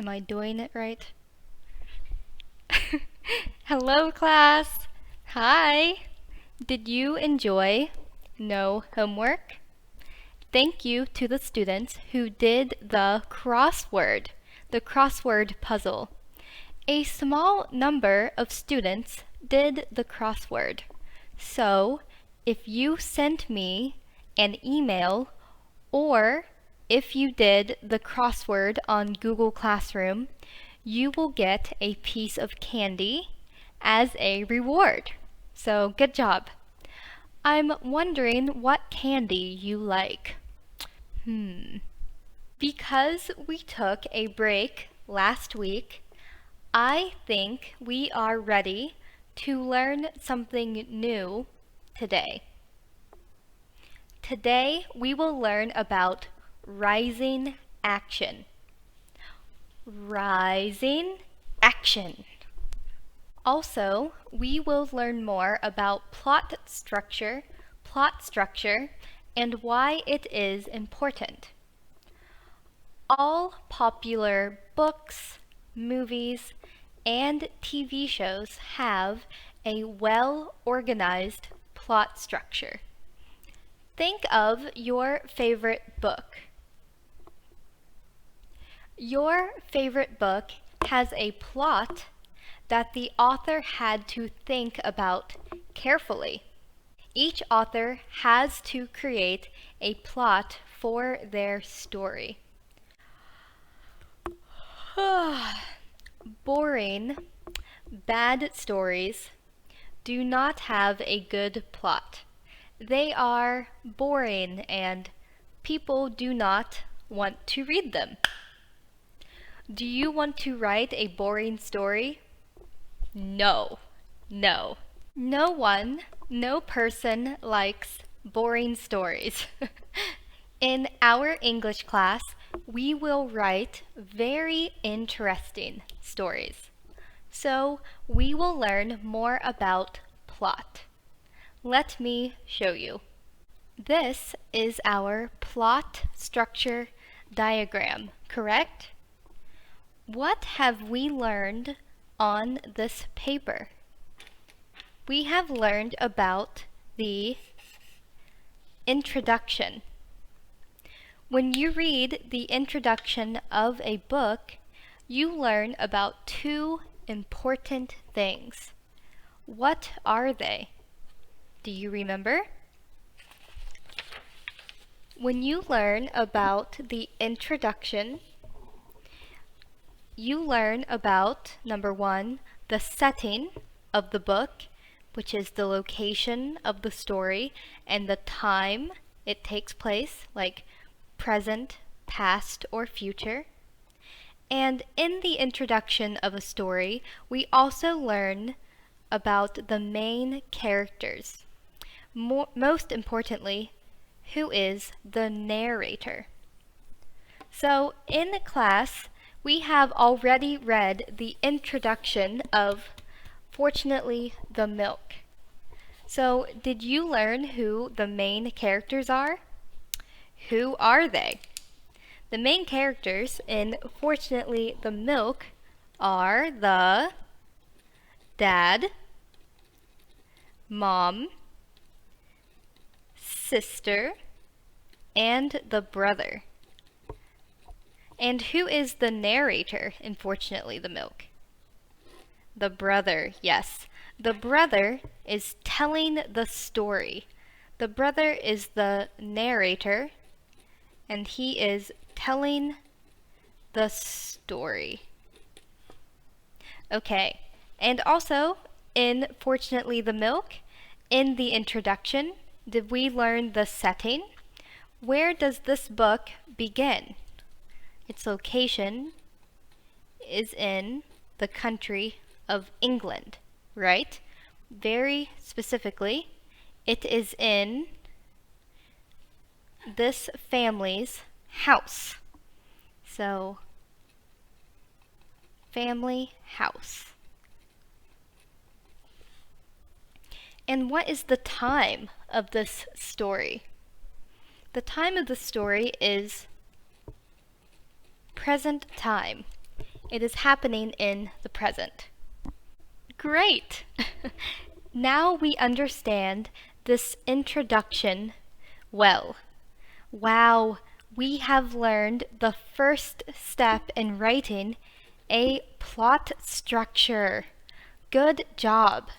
Am I doing it right? Hello, class! Hi! Did you enjoy No Homework? Thank you to the students who did the crossword puzzle. A small number of students did the crossword. So, if you sent me an email or if you did the crossword on Google Classroom, you will get a piece of candy as a reward. So, good job. I'm wondering what candy you like. Because we took a break last week, I think we are ready to learn something new today. Today we will learn about rising action. Rising action. Also, we will learn more about plot structure, and why it is important. All popular books, movies, and TV shows have a well-organized plot structure. Think of your favorite book. Your favorite book has a plot that the author had to think about carefully. Each author has to create a plot for their story. Boring, bad stories do not have a good plot. They are boring and people do not want to read them. Do you want to write a boring story? No. No one, no person likes boring stories. In our English class, we will write very interesting stories. So we will learn more about plot. Let me show you. This is our plot structure diagram, correct? What have we learned on this paper? We have learned about the introduction. When you read the introduction of a book, you learn about two important things. What are they? Do you remember? When you learn about the introduction, you learn about, number one, the setting of the book, which is the location of the story and the time it takes place, like present, past, or future. And in the introduction of a story, we also learn about the main characters. Most importantly, who is the narrator. So in the class, we have already read the introduction of Fortunately the Milk. So did you learn who the main characters are? Who are they? The main characters in Fortunately the Milk are the dad, mom, sister, and the brother. And who is the narrator in Fortunately the Milk? The brother, yes. The brother is telling the story. The brother is the narrator, and he is telling the story. Okay, and also in Fortunately the Milk, in the introduction, did we learn the setting? Where does this book begin? Its location is in the country of England, right? Very specifically, it is in this family's house. So, family house. And what is the time of this story? The time of the story is present time. It is happening in the present. Great! Now we understand this introduction well. Wow, we have learned the first step in writing a plot structure. Good job!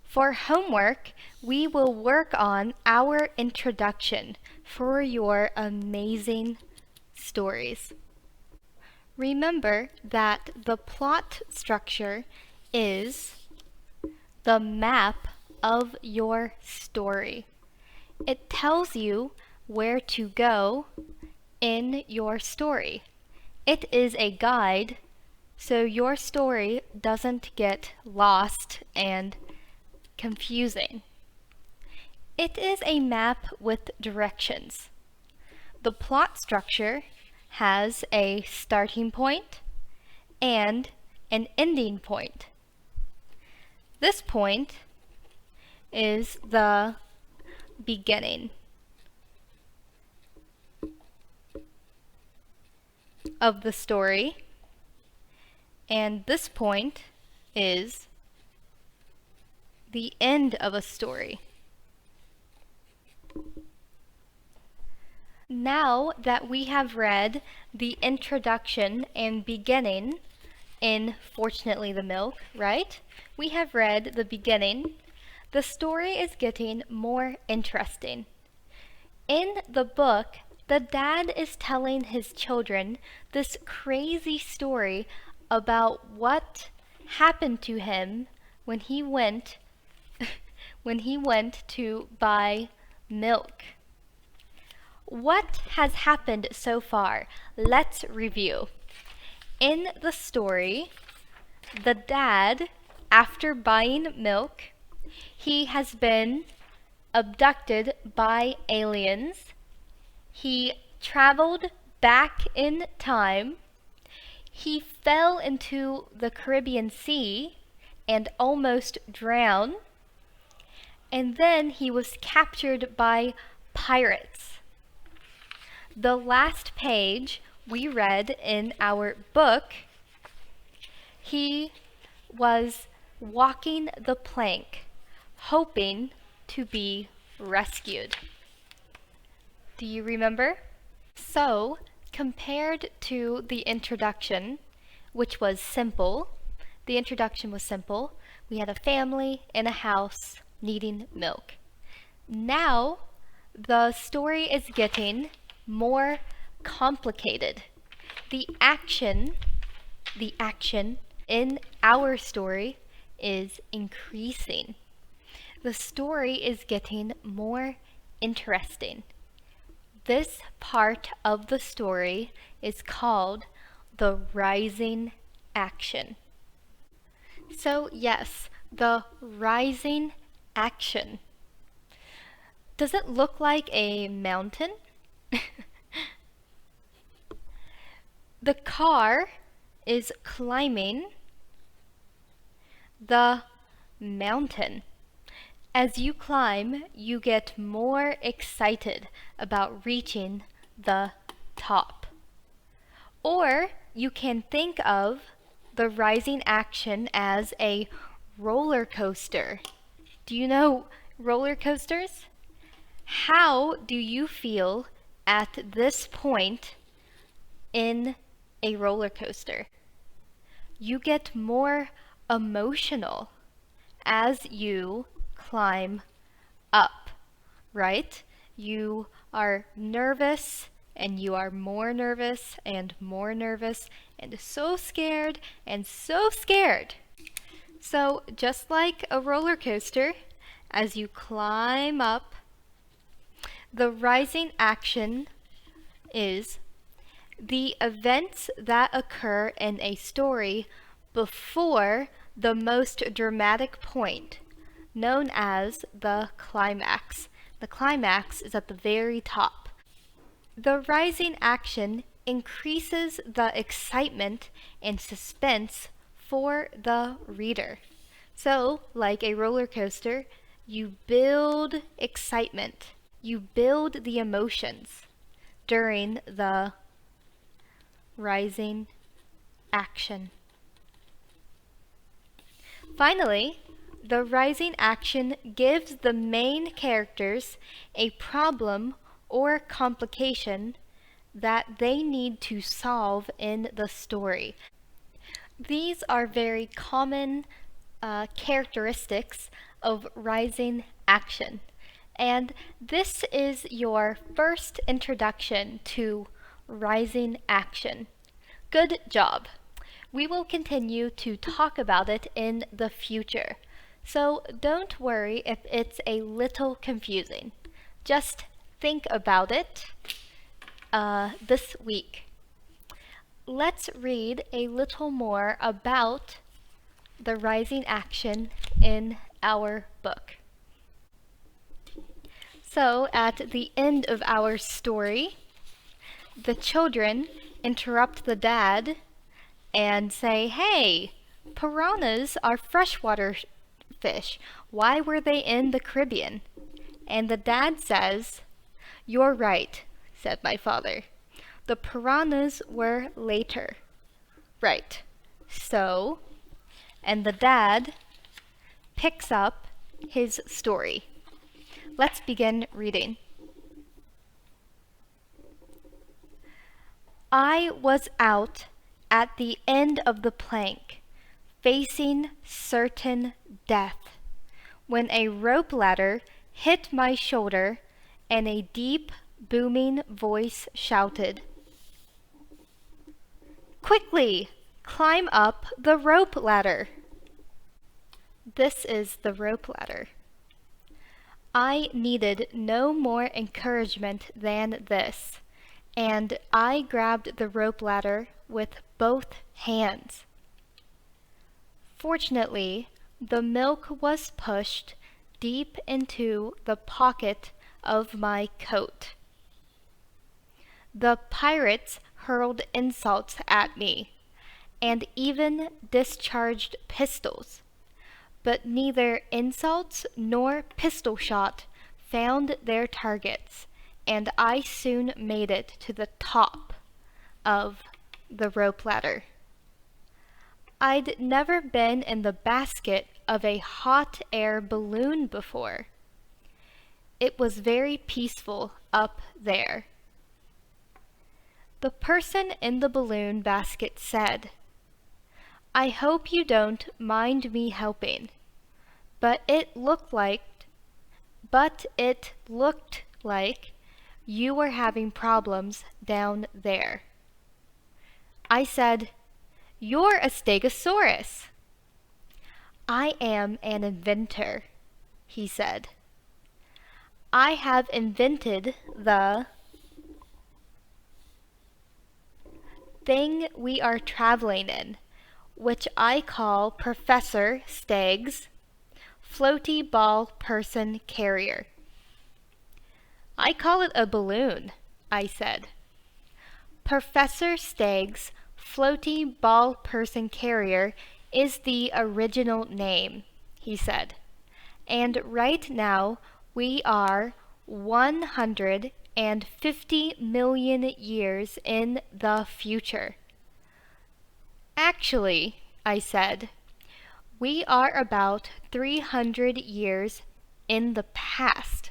For homework, we will work on our introduction for your amazing stories. Remember that the plot structure is the map of your story. It tells you where to go in your story. It is a guide so your story doesn't get lost and confusing. It is a map with directions. The plot structure has a starting point and an ending point. This point is the beginning of the story, and this point is the end of a story. Now that we have read the introduction and beginning in Fortunately the Milk, right? We have read the beginning. The story is getting more interesting. In the book, the dad is telling his children this crazy story about what happened to him when he went to buy milk. What has happened so far? Let's review. In the story, the dad, after buying milk, he has been abducted by aliens. He traveled back in time. He fell into the Caribbean Sea and almost drowned. And then he was captured by pirates. The last page we read in our book, he was walking the plank, hoping to be rescued. Do you remember? So, compared to the introduction, which was simple, the introduction was simple. We had a family in a house needing milk. Now, the story is getting more complicated. The action in our story is increasing. The story is getting more interesting. This part of the story is called the rising action. So yes, the rising action. Does it look like a mountain? The car is climbing the mountain. As you climb, you get more excited about reaching the top. Or you can think of the rising action as a roller coaster. Do you know roller coasters? How do you feel at this point in a roller coaster? You get more emotional as you climb up, right? You are nervous and you are more nervous and more nervous and so scared and so scared. So just like a roller coaster, as you climb up, the rising action is the events that occur in a story before the most dramatic point, known as the climax. The climax is at the very top. The rising action increases the excitement and suspense for the reader. So, like a roller coaster, you build excitement. You build the emotions during the rising action. Finally, the rising action gives the main characters a problem or complication that they need to solve in the story. These are very common characteristics of rising action. And this is your first introduction to rising action. Good job! We will continue to talk about it in the future. So don't worry if it's a little confusing. Just think about it this week. Let's read a little more about the rising action in our book. So, at the end of our story, the children interrupt the dad and say, "Hey, piranhas are freshwater fish. Why were they in the Caribbean?" And the dad says, "You're right," said my father. "The piranhas were later." Right. So, and the dad picks up his story. Let's begin reading. I was out at the end of the plank, facing certain death, when a rope ladder hit my shoulder and a deep, booming voice shouted, "Quickly, climb up the rope ladder." This is the rope ladder. I needed no more encouragement than this, and I grabbed the rope ladder with both hands. Fortunately, the milk was pushed deep into the pocket of my coat. The pirates hurled insults at me, and even discharged pistols. But neither insults nor pistol shot found their targets, and I soon made it to the top of the rope ladder. I'd never been in the basket of a hot air balloon before. It was very peaceful up there. The person in the balloon basket said, "I hope you don't mind me helping, but it looked like you were having problems down there." I said, "You're a stegosaurus." "I am an inventor," he said. "I have invented the thing we are traveling in, which I call Professor Steg's floaty ball person carrier." "I call it a balloon," I said. "Professor Steg's floaty ball person carrier is the original name," he said. "And right now we are 150 million years in the future." "Actually," I said, "we are about 300 years in the past."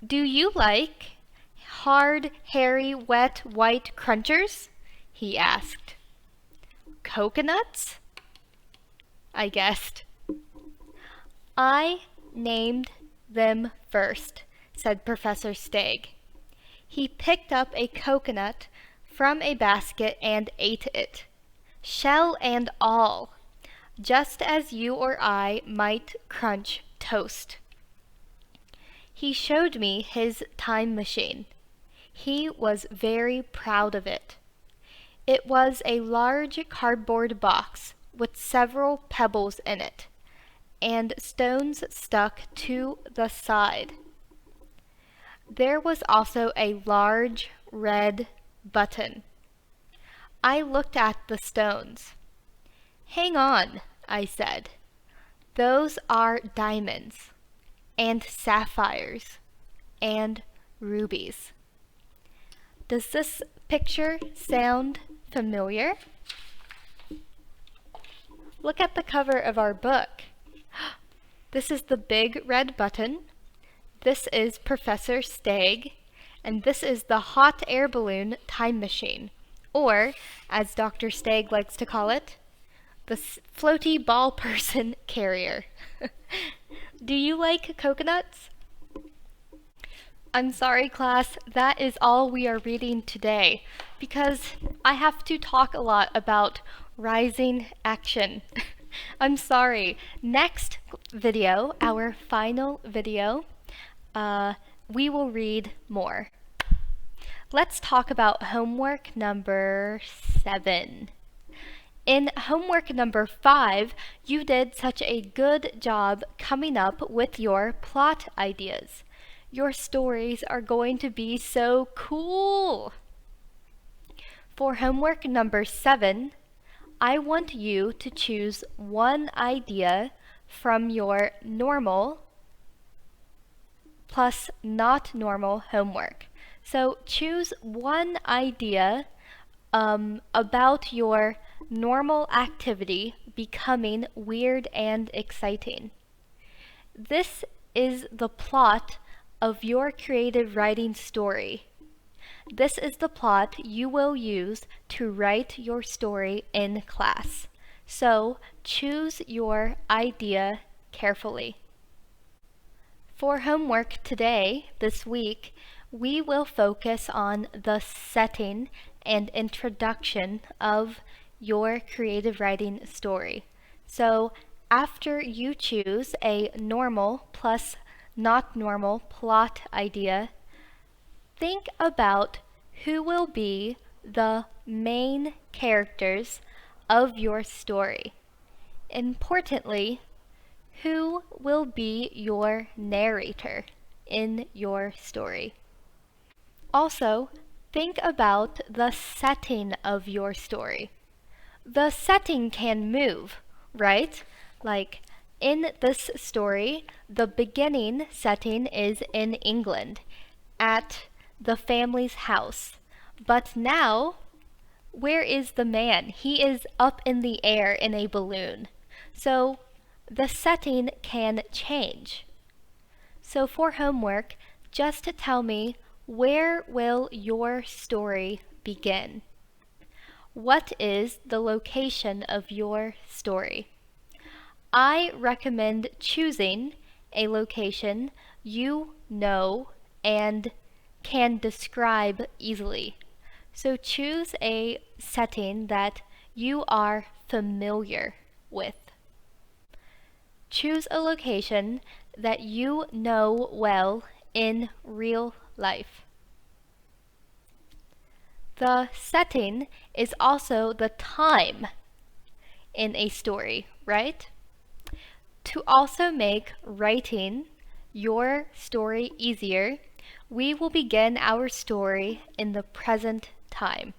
"Do you like hard, hairy, wet, white crunchers?" he asked. "Coconuts?" I guessed. "I named them first," said Professor Steg. He picked up a coconut from a basket and ate it, shell and all, just as you or I might crunch toast. He showed me his time machine. He was very proud of it. It was a large cardboard box with several pebbles in it, and stones stuck to the side. There was also a large red button. I looked at the stones. "Hang on," I said. "Those are diamonds, and sapphires, and rubies." Does this picture sound familiar? Look at the cover of our book. This is the big red button. This is Professor Stagg. And this is the hot air balloon time machine. Or, as Dr. Stagg likes to call it, the floaty ball person carrier. Do you like coconuts? I'm sorry, class, that is all we are reading today, because I have to talk a lot about rising action. I'm sorry. Next video, our final video, we will read more. Let's talk about homework number 7. In homework number 5, you did such a good job coming up with your plot ideas. Your stories are going to be so cool! For homework number 7, I want you to choose one idea from your normal plus not normal homework. So choose one idea about your normal activity becoming weird and exciting. This is the plot of your creative writing story. This is the plot you will use to write your story in class. So choose your idea carefully. For homework today, this week, we will focus on the setting and introduction of your creative writing story. So after you choose a normal plus not normal plot idea, think about who will be the main characters of your story. Importantly, who will be your narrator in your story. Also, think about the setting of your story. The setting can move, right? Like, in this story, the beginning setting is in England, at the family's house. But now, where is the man? He is up in the air in a balloon. So, the setting can change. So for homework, just tell me, where will your story begin? What is the location of your story? I recommend choosing a location you know and can describe easily. So choose a setting that you are familiar with. Choose a location that you know well in real life. The setting is also the time in a story, right? To also make writing your story easier, we will begin our story in the present time.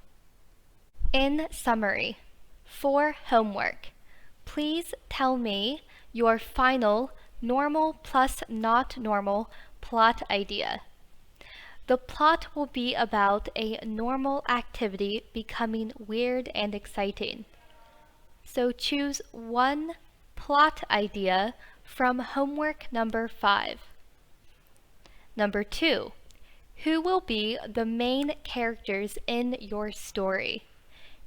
In summary, for homework, please tell me your final normal plus not normal plot idea. The plot will be about a normal activity becoming weird and exciting. So choose one plot idea from homework number 5. Number 2, who will be the main characters in your story?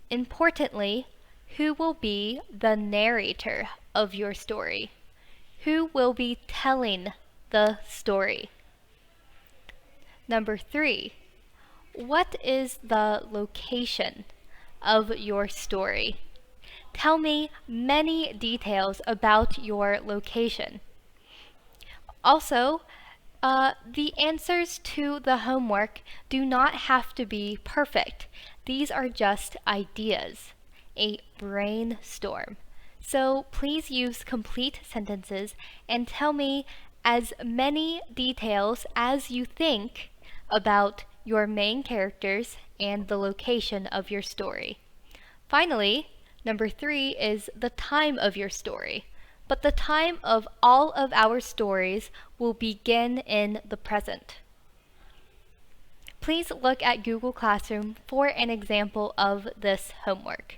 Importantly, who will be the narrator of your story? Who will be telling the story? Number 3, what is the location of your story? Tell me many details about your location. Also, the answers to the homework do not have to be perfect. These are just ideas, a brainstorm. So please use complete sentences and tell me as many details as you think about your main characters and the location of your story. Finally, number 3 is the time of your story. But the time of all of our stories will begin in the present. Please look at Google Classroom for an example of this homework.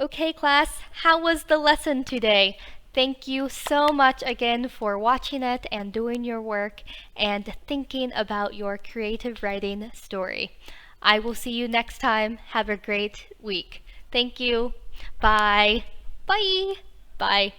Okay, class, how was the lesson today? Thank you so much again for watching it and doing your work and thinking about your creative writing story. I will see you next time. Have a great week. Thank you. Bye. Bye. Bye.